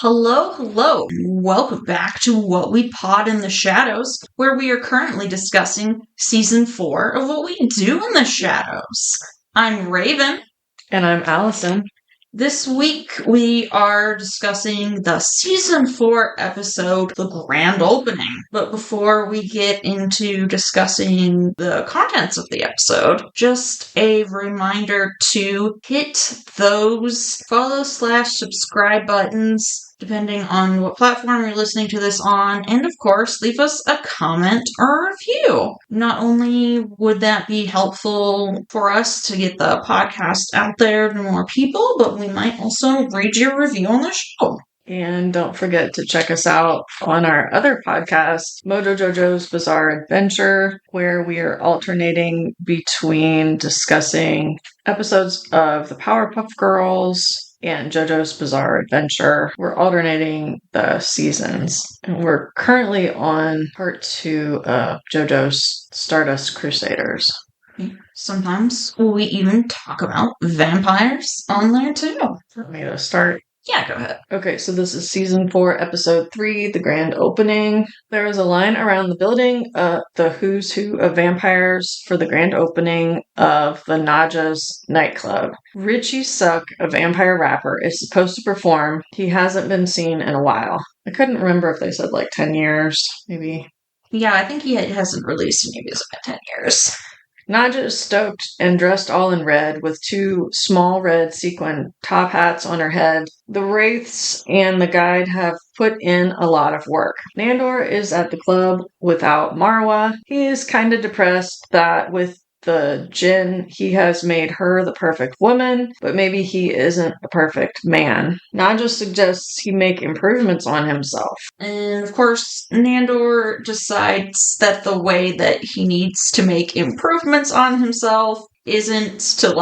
Hello, hello. Welcome back to What We Pod in the Shadows, where we are currently discussing Season 4 of What We Do in the Shadows. I'm Raven. And I'm Alison. This week we are discussing the Season 4 episode, The Grand Opening. But before we get into discussing the contents of the episode, just a reminder to hit those follow/subscribe buttons depending on what platform you're listening to this on, and of course, leave us a comment or a review. Not only would that be helpful for us to get the podcast out there to more people, but we might also read your review on the show. And don't forget to check us out on our other podcast, Mojo Jojo's Bizarre Adventure, where we are alternating between discussing episodes of the Powerpuff Girls and JoJo's Bizarre Adventure. We're alternating the seasons, and we're currently on part 2 of JoJo's Stardust Crusaders. Sometimes we even talk about vampires on there too. Want me to start? Yeah, go ahead. Okay, so this is Season 4, Episode 3, The Grand Opening. There is a line around the building, the who's who of vampires for the grand opening of the Naja's nightclub. Richie Suck, a vampire rapper, is supposed to perform. He hasn't been seen in a while. I couldn't remember if they said 10 years, maybe. Yeah, I think he hasn't released any music in 10 years. Naja is stoked and dressed all in red with 2 small red sequin top hats on her head. The Wraiths and the guide have put in a lot of work. Nandor is at the club without Marwa. He is kind of depressed that with the Jinn, he has made her the perfect woman, but maybe he isn't the perfect man. Naja suggests he make improvements on himself. And of course, Nandor decides that the way that he needs to make improvements on himself isn't to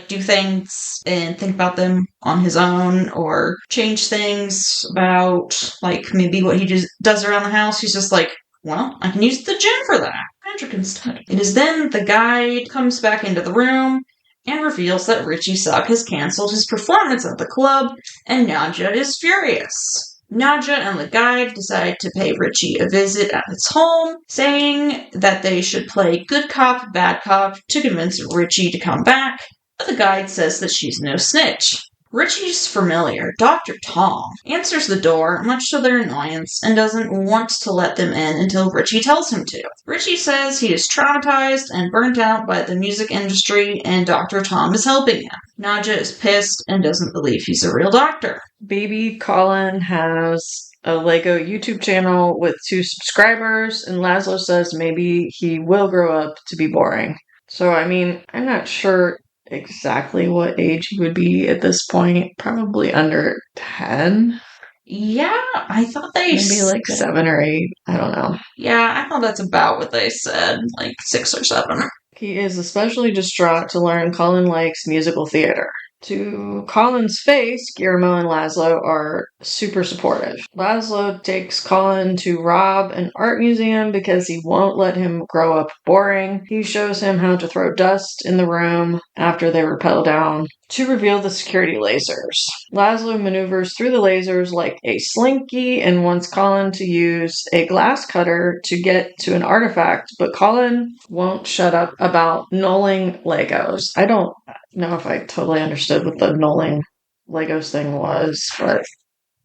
do things and think about them on his own, or change things about maybe what he just does around the house. He's just well, I can use the gym for that. Magic instead. It is then the guide comes back into the room and reveals that Richie Suck has canceled his performance at the club, and Naja is furious. Naja and the guide decide to pay Richie a visit at his home, saying that they should play good cop, bad cop to convince Richie to come back, but the guide says that she's no snitch. Richie's familiar, Dr. Tom, answers the door, much to their annoyance, and doesn't want to let them in until Richie tells him to. Richie says he is traumatized and burnt out by the music industry, and Dr. Tom is helping him. Naja is pissed and doesn't believe he's a real doctor. Baby Colin has a Lego YouTube channel with 2 subscribers, and Laszlo says maybe he will grow up to be boring. So, I'm not sure exactly what age he would be at this point. Probably under 10. Yeah, I thought they maybe 7 or 8. I don't know. Yeah, I thought that's about what they said, 6 or 7. He is especially distraught to learn Colin likes musical theater. To Colin's face, Guillermo and Laszlo are super supportive. Laszlo takes Colin to rob an art museum because he won't let him grow up boring. He shows him how to throw dust in the room after they rappel down to reveal the security lasers. Laszlo maneuvers through the lasers like a slinky and wants Colin to use a glass cutter to get to an artifact, but Colin won't shut up about nulling Legos. I don't know if I totally understood what the nulling Legos thing was, but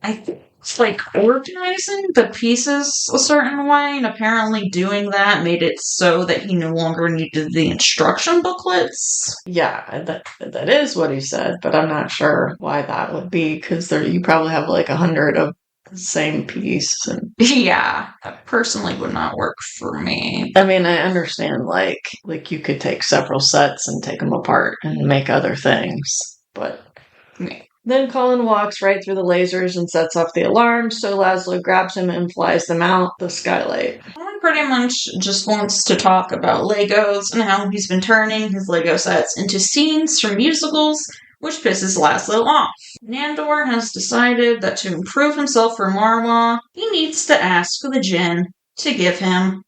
I think it's organizing the pieces a certain way, and apparently doing that made it so that he no longer needed the instruction booklets. Yeah, that is what he said, but I'm not sure why that would be, because you probably have 100 of the same piece. And yeah, that personally would not work for me. I understand you could take several sets and take them apart and make other things, but yeah. Then Colin walks right through the lasers and sets off the alarm, so Laszlo grabs him and flies them out the skylight. Colin pretty much just wants to talk about Legos and how he's been turning his Lego sets into scenes from musicals, which pisses Laszlo off. Nandor has decided that to improve himself for Marwa, he needs to ask the Jinn to give him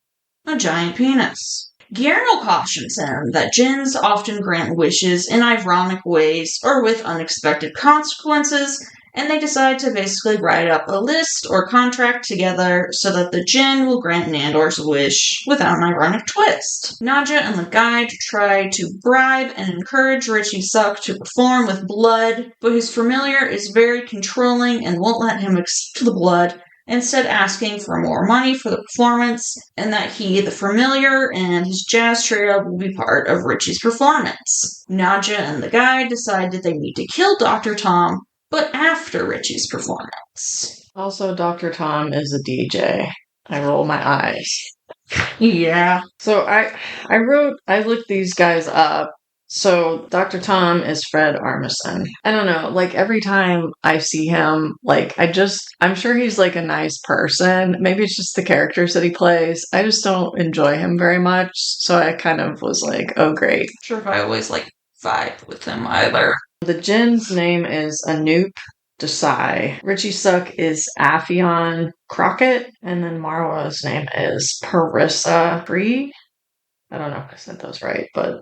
a giant penis. Guillermo cautions him that jinns often grant wishes in ironic ways or with unexpected consequences, and they decide to basically write up a list or contract together so that the djinn will grant Nandor's wish without an ironic twist. Nadja and the guide try to bribe and encourage Richie Suck to perform with blood, but his familiar is very controlling and won't let him accept the blood, instead asking for more money for the performance, and that he, the familiar, and his jazz trio will be part of Richie's performance. Nadja and the guide decide that they need to kill Dr. Tom, but after Richie's performance. Also, Dr. Tom is a DJ. I roll my eyes. Yeah. So I looked these guys up. So Dr. Tom is Fred Armisen. I don't know, like every time I see him, I'm sure he's like a nice person. Maybe it's just the characters that he plays. I just don't enjoy him very much. So I kind of was like, oh great. Not sure if I always vibe with him either. The djinn's name is Anoop Desai. Richie Suck is Affion Crockett. And then Marwa's name is Parissa Free. I don't know if I said those right, but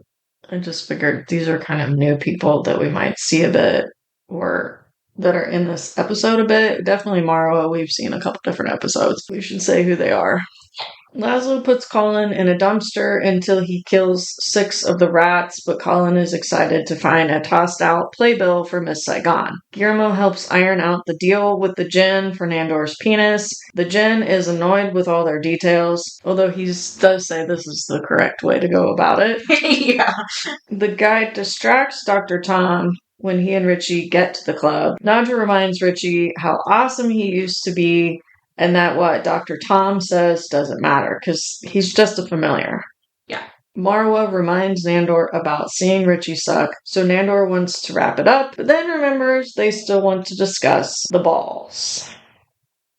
I just figured these are kind of new people that we might see a bit or that are in this episode a bit. Definitely Marwa, we've seen a couple different episodes. We should say who they are. Laszlo puts Colin in a dumpster until he kills 6 of the rats, but Colin is excited to find a tossed-out playbill for Miss Saigon. Guillermo helps iron out the deal with the djinn for Nandor's penis. The djinn is annoyed with all their details, although he does say this is the correct way to go about it. Yeah. The guide distracts Dr. Tom when he and Richie get to the club. Nadja reminds Richie how awesome he used to be, and that what Dr. Tom says doesn't matter, because he's just a familiar. Yeah. Marwa reminds Nandor about seeing Richie suck, so Nandor wants to wrap it up, but then remembers they still want to discuss the balls.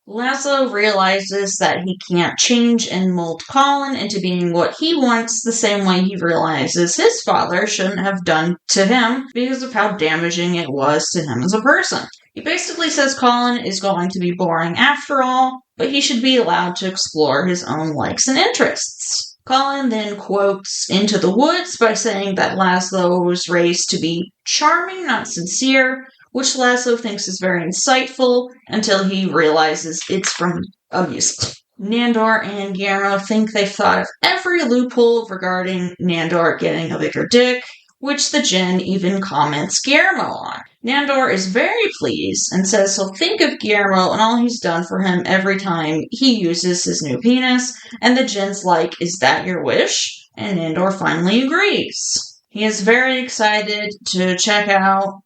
Laszlo realizes that he can't change and mold Colin into being what he wants the same way he realizes his father shouldn't have done to him because of how damaging it was to him as a person. He basically says Colin is going to be boring after all, but he should be allowed to explore his own likes and interests. Colin then quotes Into the Woods by saying that Laszlo was raised to be charming, not sincere, which Laszlo thinks is very insightful until he realizes it's from a musical. Nandor and Guillermo think they've thought of every loophole regarding Nandor getting a bigger dick, which the djinn even comments Guillermo on. Nandor is very pleased and says he'll think of Guillermo and all he's done for him every time he uses his new penis, and the djinn's like, is that your wish? And Nandor finally agrees. He is very excited to check out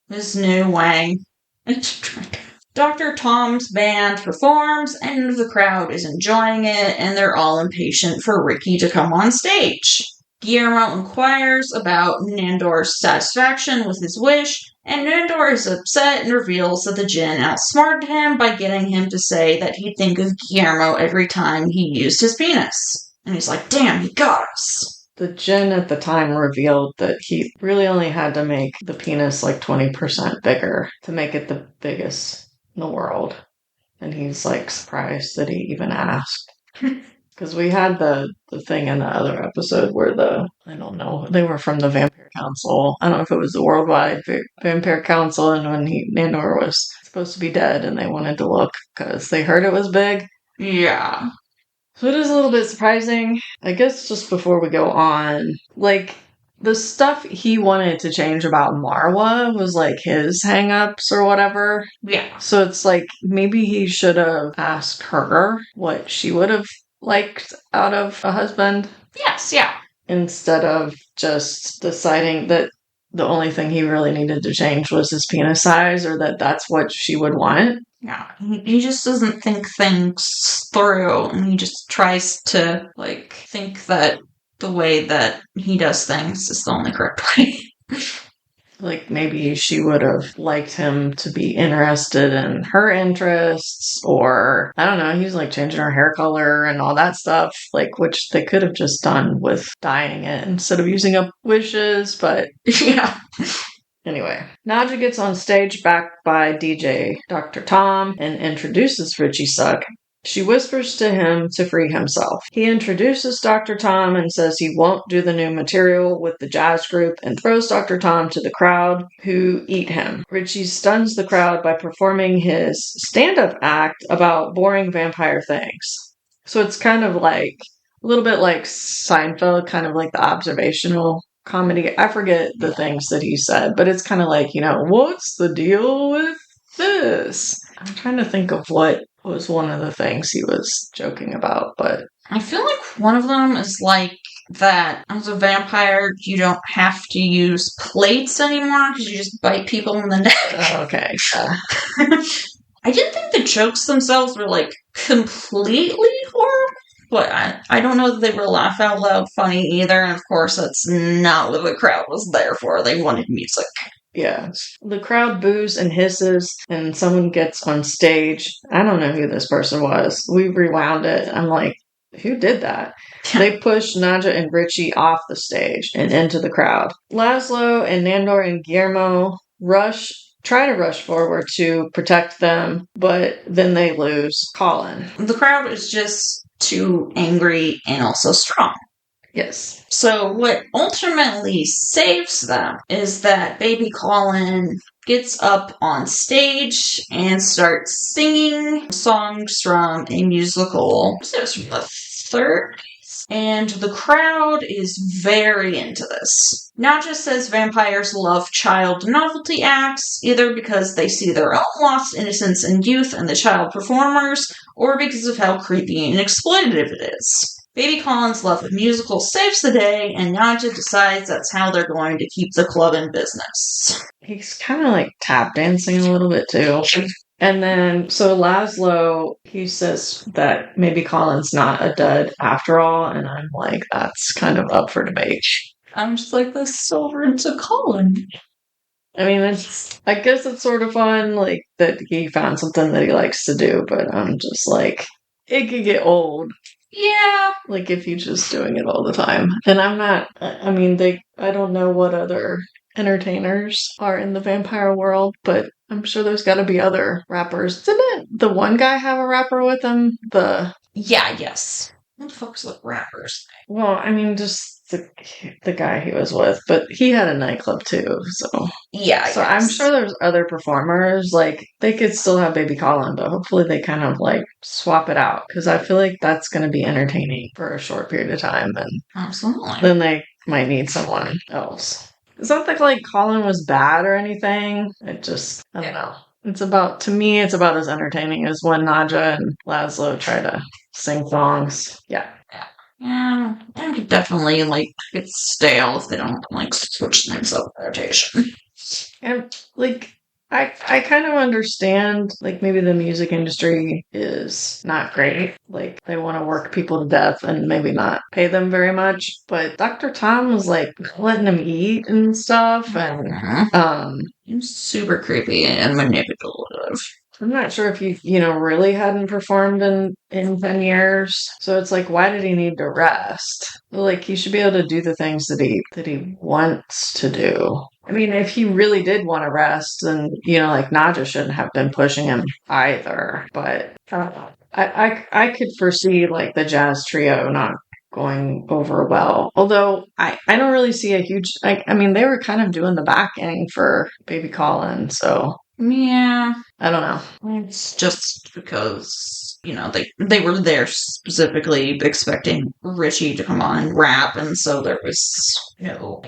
his new way. Dr. Tom's band performs, and the crowd is enjoying it, and they're all impatient for Ricky to come on stage. Guillermo inquires about Nandor's satisfaction with his wish, and Nandor is upset and reveals that the djinn outsmarted him by getting him to say that he'd think of Guillermo every time he used his penis. And he's like, damn, he got us. The djinn at the time revealed that he really only had to make the penis 20% bigger to make it the biggest in the world. And he's surprised that he even asked. Because we had the thing in the other episode where I don't know, they were from the Vampire Council. I don't know if it was the Worldwide Vampire Council, and when Nandor was supposed to be dead and they wanted to look because they heard it was big. Yeah. So it is a little bit surprising. I guess just before we go on, the stuff he wanted to change about Marwa was his hang-ups or whatever. Yeah. So it's maybe he should have asked her what she would have liked out of a husband. Yes, yeah. Instead of just deciding that the only thing he really needed to change was his penis size, or that that's what she would want. Yeah, he just doesn't think things through, and he just tries to, think that the way that he does things is the only correct way. Maybe she would have liked him to be interested in her interests, or, I don't know, he's changing her hair color and all that stuff, which they could have just done with dyeing it instead of using up wishes, but yeah. Anyway, Nadja gets on stage backed by DJ Dr. Tom and introduces Richie Suck She whispers to him to free himself. He introduces Dr. Tom and says he won't do the new material with the jazz group and throws Dr. Tom to the crowd, who eat him. Richie stuns the crowd by performing his stand-up act about boring vampire things. So it's kind of like a little bit like Seinfeld, kind of like the observational comedy. I forget the things that he said, but it's kind of like, what's the deal with this? I'm trying to think of what was one of the things he was joking about, but I feel like one of them is like that as a vampire, you don't have to use plates anymore because you just bite people in the neck. Okay. I didn't think the jokes themselves were like completely horrible, but I don't know that they were laugh out loud funny either. And of course, that's not what the crowd was there for. They wanted music. Yeah. The crowd boos and hisses, and someone gets on stage. I don't know who this person was. We rewound it. I'm like, who did that? They push Nadja and Richie off the stage and into the crowd. Laszlo and Nandor and Guillermo try to rush forward to protect them, but then they lose Colin. The crowd is just too angry and also strong. Yes. So what ultimately saves them is that baby Colin gets up on stage and starts singing songs from a musical. It was from the 30s. And the crowd is very into this. Nadja says vampires love child novelty acts, either because they see their own lost innocence and youth in the child performers, or because of how creepy and exploitative it is. Baby Colin's love of musicals saves the day, and Nadja decides that's how they're going to keep the club in business. He's kind of like tap dancing a little bit too. And then, so Laszlo, he says that maybe Colin's not a dud after all, and I'm like, that's kind of up for debate. I'm just like, this is over into Colin. I mean, I guess it's sort of fun, like, that he found something that he likes to do, but I'm just like, it could get old. Yeah. Like, if you're just doing it all the time. And I don't know what other entertainers are in the vampire world, but I'm sure there's got to be other rappers. Didn't the one guy have a rapper with him? Yes. What the fuck's the rappers? Well, I mean, just the guy he was with, but he had a nightclub too, so. Yeah, so I'm sure there's other performers, like, they could still have Baby Colin, but hopefully they kind of, like, swap it out, because I feel like that's going to be entertaining for a short period of time, and absolutely. Then they might need someone else. It's not that, like, Colin was bad or anything. I don't know. To me, it's about as entertaining as when Nadja and Laszlo try to sing songs. Yeah. Yeah, I could definitely, like, get stale if they don't, like, switch things up with rotation. And, like, I kind of understand, like, maybe the music industry is not great. Like, they want to work people to death and maybe not pay them very much. But Dr. Tom was, like, letting them eat and stuff. And, he was super creepy and manipulative. I'm not sure if he, really hadn't performed in 10 years. So it's like, why did he need to rest? Like, he should be able to do the things that he wants to do. I mean, if he really did want to rest, then, like, Nadja shouldn't have been pushing him either. But I could foresee, like, the jazz trio not going over well. Although I don't really see a huge, they were kind of doing the backing for Baby Colin, so. Yeah. I don't know. It's just because, they were there specifically expecting Richie to come on and rap, and so there was,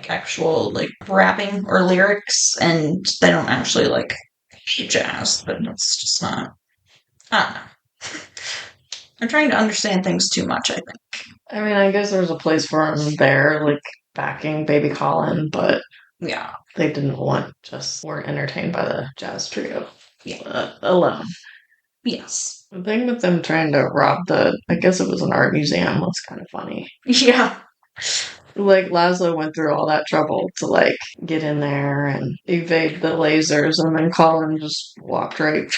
actual, rapping or lyrics, and they don't actually, jazz, but it's just not, I don't know. I'm trying to understand things too much, I think. I guess there's a place for him there, backing Baby Colin, but yeah, they weren't entertained by the jazz trio alone. Yes. The thing with them trying to rob I guess it was an art museum, was kind of funny. Yeah. Laszlo went through all that trouble to, get in there and evade the lasers, and then Colin just walked right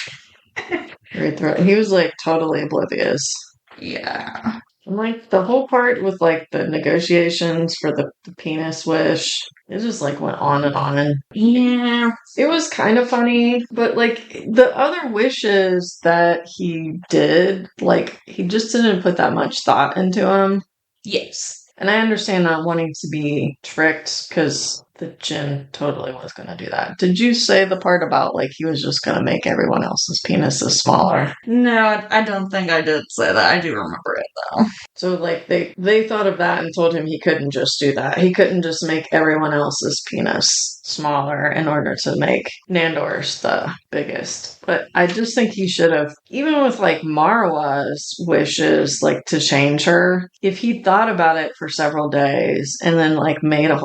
through it. He was, totally oblivious. Yeah. And, the whole part with, the negotiations for the penis wish, It just like went on and on. Yeah. It was kind of funny, but like the other wishes that he did, like he just didn't put that much thought into them. Yes. And I understand not wanting to be tricked because the Jinn totally was going to do that. Did you say the part about like he was just going to make everyone else's penises smaller? No, I don't think I did say that. I do remember it though. So like they thought of that and told him he couldn't just do that. He couldn't just make everyone else's penis smaller in order to make Nandor's the biggest. But I just think he should have, even with like Marwa's wishes, like to change her, if he thought about it for several days and then like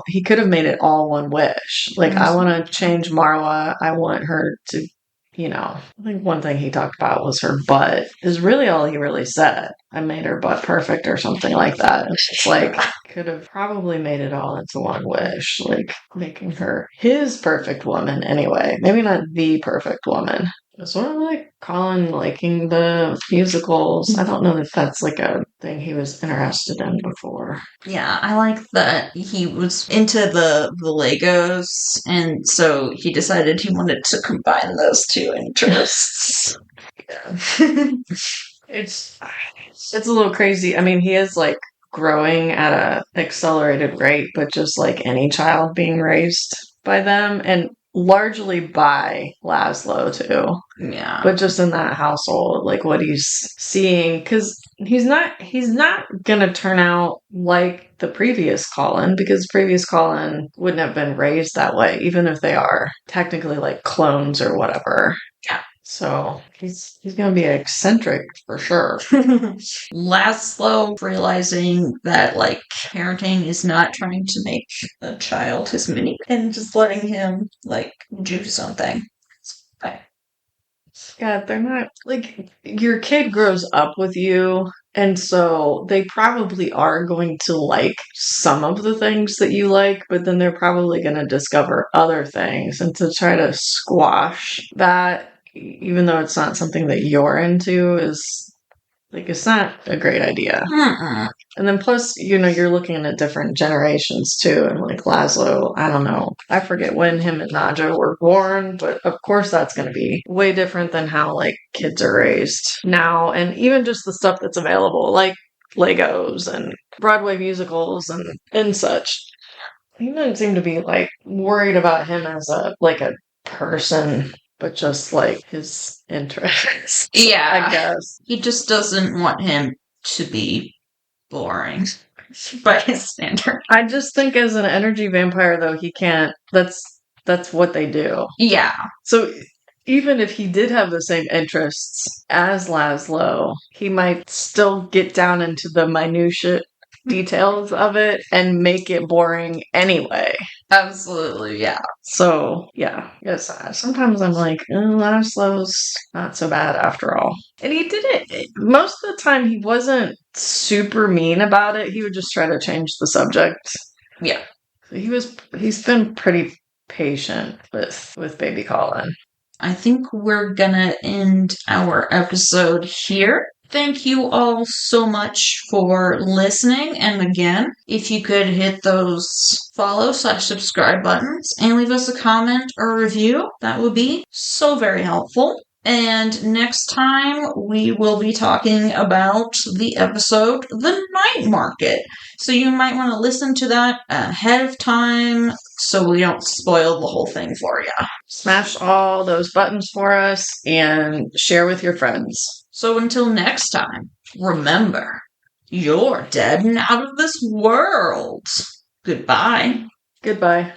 he could have made it all one wish. Like, I want to change Marwa. I want her to, I think one thing he talked about was her butt, is really all he really said. I made her butt perfect or something like that. It's like, could have probably made it all into one wish, like making her his perfect woman anyway. Maybe not the perfect woman. It's sort of like Colin liking the musicals. I don't know if that's like a thing he was interested in before. Yeah, I like that he was into the Legos, and so he decided he wanted to combine those two interests. Yeah. It's a little crazy. I mean, he is like growing at a accelerated rate, but just like any child being raised by them, and largely by Laszlo too. Yeah. But just in that household, like what he's seeing, because he's not gonna turn out like the previous Colin, because previous Colin wouldn't have been raised that way, even if they are technically like clones or whatever. Yeah. So he's gonna be eccentric for sure. Laszlo realizing that like parenting is not trying to make a child his mini and just letting him like do something. Okay. Yeah, they're not like, your kid grows up with you, and so they probably are going to like some of the things that you like, but then they're probably going to discover other things. And to try to squash that, even though it's not something that you're into, is like, it's not a great idea. Mm-mm. And then plus, you're looking at different generations too. And like Laszlo, I don't know. I forget when him and Naja were born, but of course that's going to be way different than how like kids are raised now. And even just the stuff that's available, like Legos and Broadway musicals and such. He doesn't seem to be like worried about him as a person, but just like his interests. Yeah. I guess. He just doesn't want him to be boring by his standard. I just think as an energy vampire, though, he can't. That's what they do. Yeah. So even if he did have the same interests as Laszlo, he might still get down into the minutiae details of it and make it boring anyway. Absolutely, yeah. So, yeah, yes, sometimes I'm like, Laszlo's not so bad after all. And he did it, most of the time he wasn't super mean about it. He would just try to change the subject. Yeah. So he's been pretty patient with baby Colin. I think we're gonna end our episode here. Thank you all so much for listening. And again, if you could hit those follow/subscribe buttons and leave us a comment or review, that would be so very helpful. And next time we will be talking about the episode The Night Market. So you might want to listen to that ahead of time so we don't spoil the whole thing for you. Smash all those buttons for us and share with your friends. So until next time, remember, you're dead and out of this world. Goodbye. Goodbye.